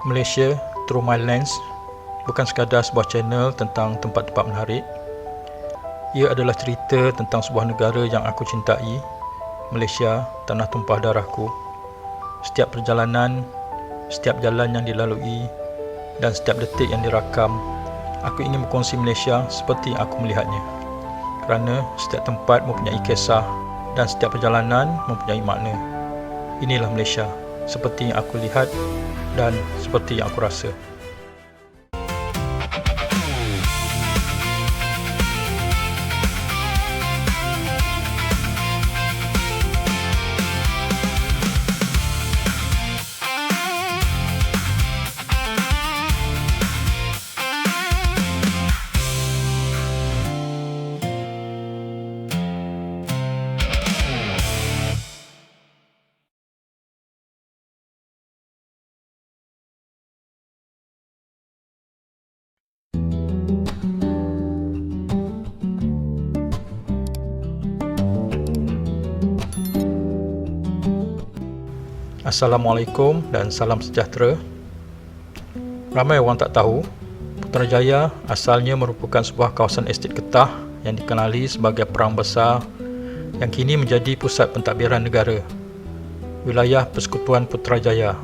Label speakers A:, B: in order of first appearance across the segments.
A: Malaysia Through My Lens bukan sekadar sebuah channel tentang tempat-tempat menarik. Ia adalah cerita tentang sebuah negara yang aku cintai, Malaysia, tanah tumpah darahku. Setiap perjalanan, setiap jalan yang dilalui dan setiap detik yang dirakam, aku ingin berkongsi Malaysia seperti aku melihatnya. Kerana setiap tempat mempunyai kisah dan setiap perjalanan mempunyai makna. Inilah Malaysia, seperti yang aku lihat dan seperti yang aku rasa. Assalamualaikum dan salam sejahtera. Ramai orang tak tahu, Putrajaya asalnya merupakan sebuah kawasan estet getah yang dikenali sebagai Perang Besar yang kini menjadi pusat pentadbiran negara. Wilayah Persekutuan Putrajaya,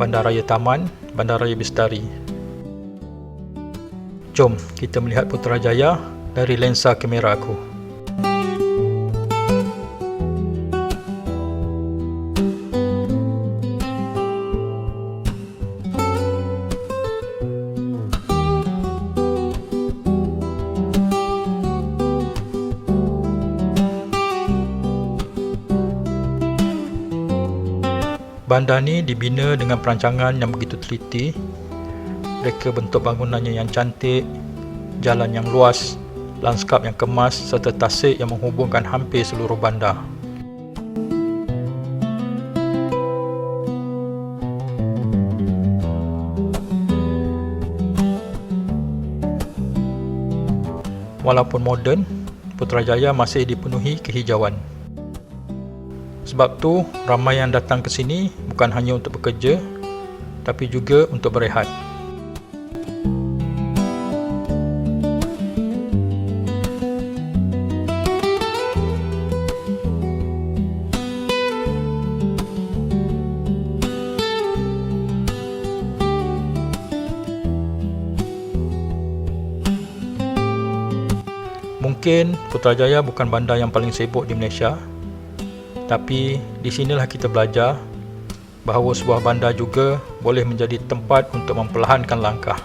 A: Bandaraya Taman, Bandaraya Bestari. Jom kita melihat Putrajaya dari lensa kamera aku. Bandar ni dibina dengan perancangan yang begitu teliti. Reka bentuk bangunannya yang cantik, jalan yang luas, lanskap yang kemas serta tasik yang menghubungkan hampir seluruh bandar. Walaupun moden, Putrajaya masih dipenuhi kehijauan. Sebab tu, ramai yang datang ke sini bukan hanya untuk bekerja, tapi juga untuk berehat. Mungkin Putrajaya bukan bandar yang paling sibuk di Malaysia, tapi di sinilah kita belajar bahawa sebuah bandar juga boleh menjadi tempat untuk memperlahankan langkah.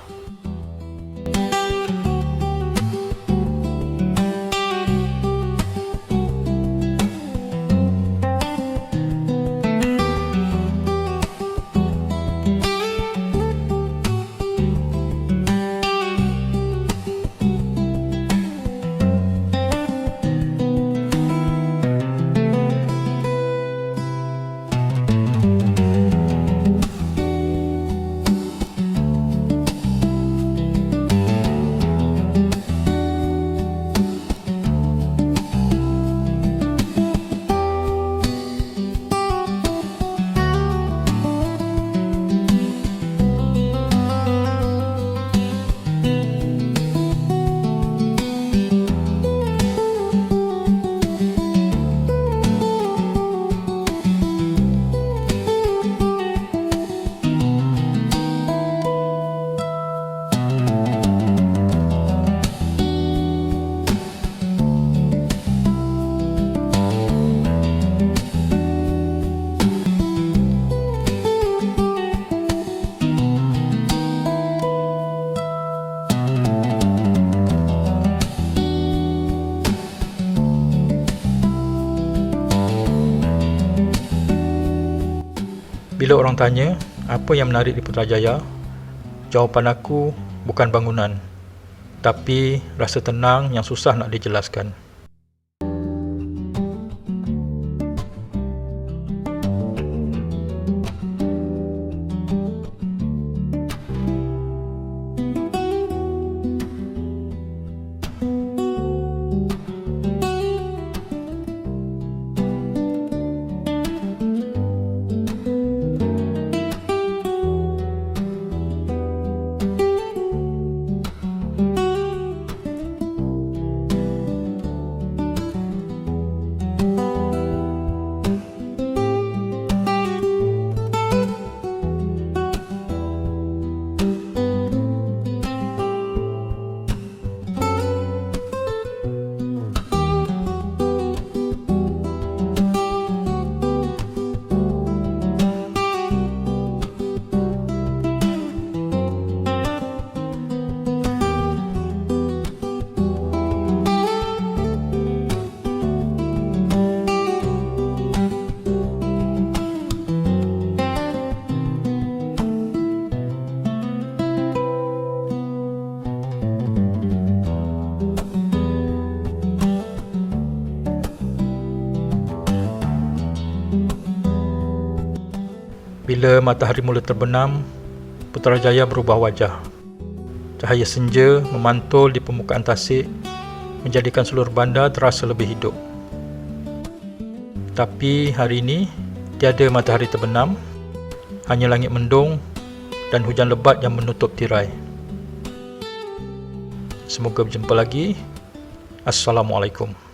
A: Bila orang tanya, apa yang menarik di Putrajaya? Jawapan aku bukan bangunan, tapi rasa tenang yang susah nak dijelaskan. Bila matahari mula terbenam, Putrajaya berubah wajah. Cahaya senja memantul di permukaan tasik, menjadikan seluruh bandar terasa lebih hidup. Tapi hari ini, tiada matahari terbenam, hanya langit mendung dan hujan lebat yang menutup tirai. Semoga berjumpa lagi. Assalamualaikum.